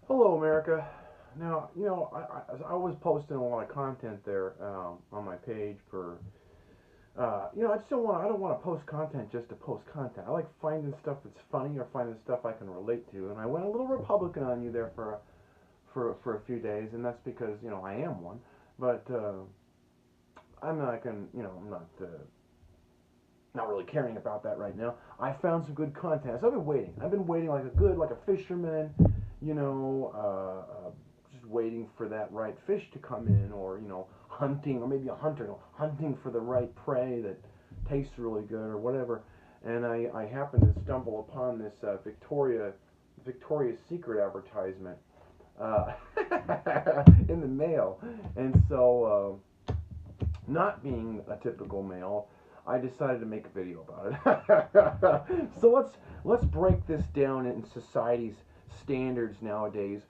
Hello, America. Now, I was posting a lot of content there on my page for, I don't want to post content just to post content. I like finding stuff that's funny or finding stuff I can relate to. And I went a little Republican on you there for a few days, and that's because I am one. But I'm not gonna, I'm not really caring about that right now. I found some good content. So I've been waiting. I've been waiting like a fisherman, you know, just waiting for that right fish to come in, or hunting, or maybe a hunter, hunting for the right prey that tastes really good, or whatever. And I happened to stumble upon this Victoria's Secret advertisement uh, in the mail, and so not being a typical male, I decided to make a video about it. So let's break this down in society's standards nowadays.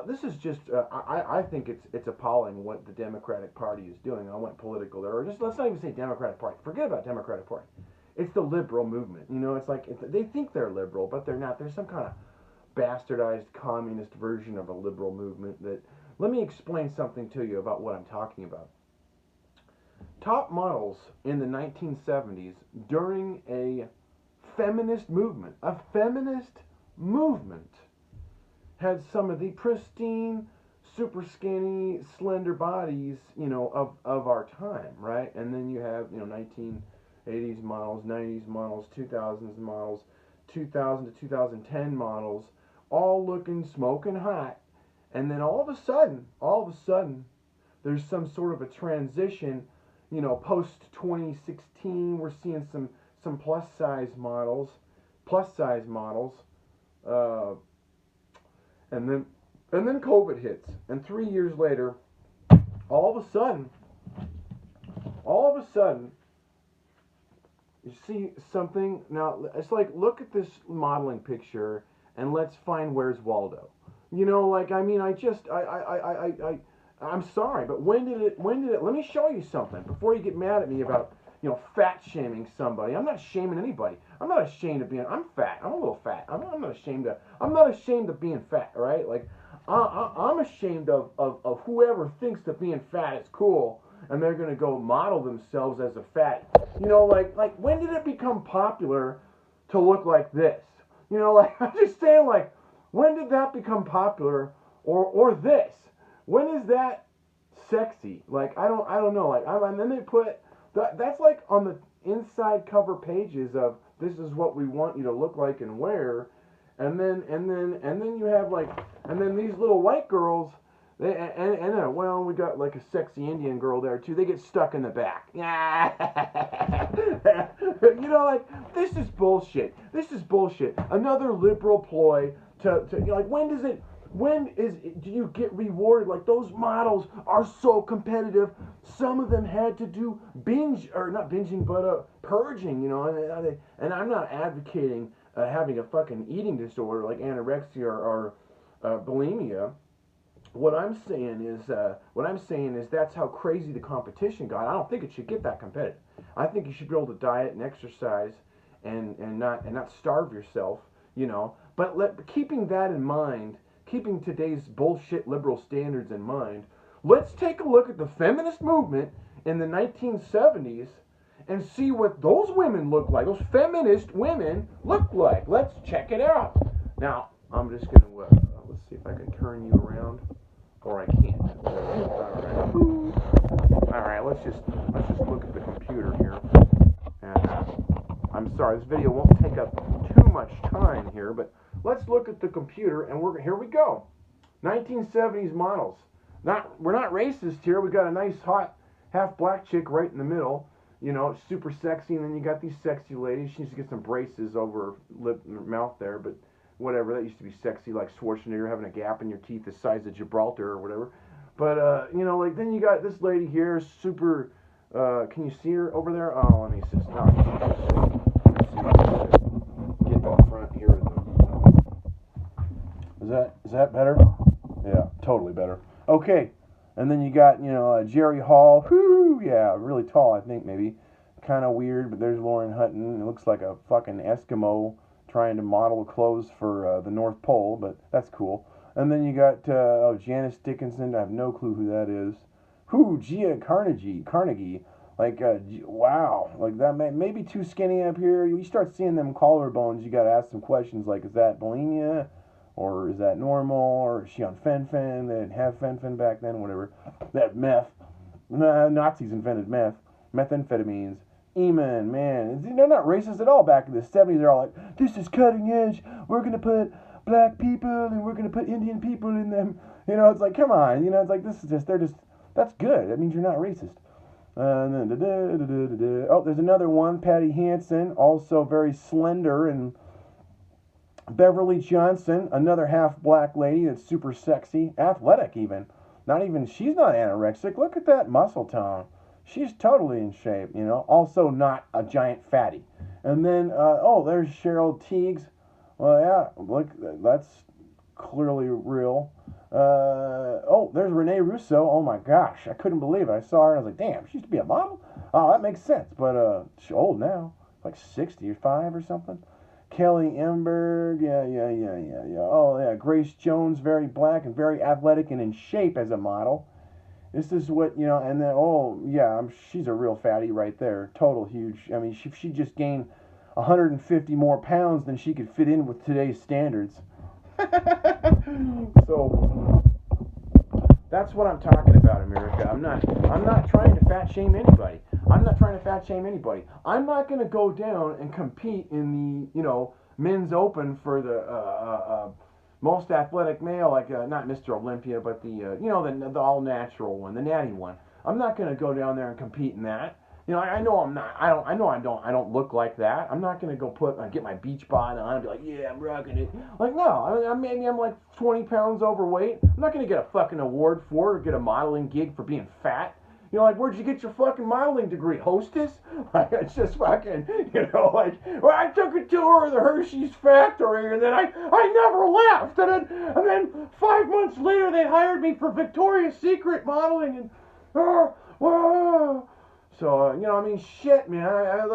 This is just I think it's appalling what the Democratic Party is doing. I went political there, or just let's not even say Democratic Party. Forget about Democratic Party. It's the liberal movement. It's like they think they're liberal, but they're not. There's some kind of bastardized communist version of a liberal movement that. Let me explain something to you about what I'm talking about. Top models in the 1970s during a feminist movement, had some of the pristine, super skinny, slender bodies, of our time, right? And then you have, 1980s models, 90s models, 2000s models, 2000 to 2010 models, all looking smoking hot. And then all of a sudden, there's some sort of a transition. Post 2016, we're seeing some plus size models, uh, and then COVID hits, and 3 years later, all of a sudden, all of a sudden, you see something. Now it's like, look at this modeling picture, and let's find where's Waldo. Like, I mean, I'm sorry, but when did it, let me show you something before you get mad at me about, fat shaming somebody. I'm not shaming anybody. I'm not ashamed of being, I'm fat. I'm a little fat. I'm not ashamed of being fat, all right? Like, I'm ashamed of whoever thinks that being fat is cool, and they're going to go model themselves as a fat. Like when did it become popular to look like this? Like, I'm just saying, like, when did that become popular, or this? When is that sexy? Like, I don't know. Like, and then they put that's like on the inside cover pages of, this is what we want you to look like and wear, and then you have, like, and then these little white girls. Well, we got like a sexy Indian girl there too. They get stuck in the back. Like, this is bullshit. This is bullshit. Another liberal ploy to like, do you get rewarded? Like, those models are so competitive. Some of them had to do not binging, but purging. And I'm not advocating having a fucking eating disorder like anorexia or bulimia. What I'm saying is that's how crazy the competition got. I don't think it should get that competitive. I think you should be able to diet and exercise, and not starve yourself. But keeping that in mind, keeping today's bullshit liberal standards in mind, let's take a look at the feminist movement in the 1970s and see what those women look like. Those feminist women look like. Let's check it out. Now, I'm just gonna let's see if I can turn you around, or I can't. All right. Let's just look at the computer here. And I'm sorry, this video won't take up too much time here, but let's look at the computer, and here we go. 1970s models. We're not racist here. We got a nice hot half black chick right in the middle. Super sexy, and then you got these sexy ladies. She needs to get some braces over her mouth there, but whatever. That used to be sexy, like Schwarzenegger having a gap in your teeth the size of Gibraltar or whatever. But like, then you got this lady here, super. Can you see her over there? Oh, let me just not. Get in front here. Is that better? Yeah, totally better. Okay, and then you got Jerry Hall. Whoo, yeah, really tall. I think maybe kind of weird. But there's Lauren Hutton. It looks like a fucking Eskimo trying to model clothes for the North Pole, but that's cool. And then you got Janice Dickinson. I have no clue who that is. Who? Gia Carnegie. Like, wow. Like, that may be too skinny up here. You start seeing them collarbones, you gotta ask some questions like, is that bulimia? Or is that normal? Or is she on fen-phen? They didn't have fen-phen back then, whatever. That meth. Nazis invented meth. Methamphetamines. Eamon, man. They're not racist at all back in the 70s. They're all like, this is cutting edge. We're gonna put black people and we're gonna put Indian people in them. You know, it's like, come on. You know, it's like, that's good. That means you're not racist. Oh, there's another one, Patty Hansen, also very slender, and Beverly Johnson, another half black lady that's super sexy, athletic even. She's not anorexic. Look at that muscle tone. She's totally in shape, you know. Also not a giant fatty. And then, there's Cheryl Tiegs. Well, yeah, look, that's clearly real. There's Renee Russo. Oh my gosh, I couldn't believe it. I saw her and I was like, damn, she used to be a model? Oh, that makes sense. But she's old now, like 65 or something. Kelly Emberg, yeah. Oh yeah, Grace Jones, very black and very athletic and in shape as a model. This is what, you know, and then, she's a real fatty right there. Total huge. I mean, she just gained 150 more pounds than she could fit in with today's standards. So that's what I'm talking about, America. I'm not trying to fat shame anybody. I'm not going to go down and compete in the, men's open for the most athletic male, like not Mr. Olympia, but the all natural one, the natty one. I'm not going to go down there and compete in that. I know I'm not. I don't look like that. I'm not gonna go get my beach bod on and be like, yeah, I'm rocking it. Like, no, maybe I'm like 20 pounds overweight. I'm not gonna get a fucking award for it or get a modeling gig for being fat. Like, where'd you get your fucking modeling degree? Hostess? Like, it's just fucking, well, I took a tour of the Hershey's factory and then I never left. And then 5 months later they hired me for Victoria's Secret modeling and, So, shit, man. They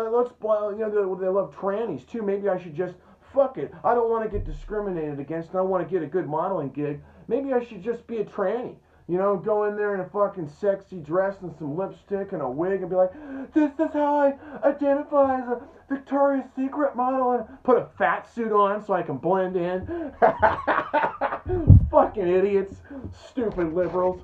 love trannies too. Maybe I should just fuck it. I don't want to get discriminated against, and I want to get a good modeling gig. Maybe I should just be a tranny. Go in there in a fucking sexy dress and some lipstick and a wig and be like, this is how I identify as a Victoria's Secret model, and put a fat suit on so I can blend in. Fucking idiots. Stupid liberals.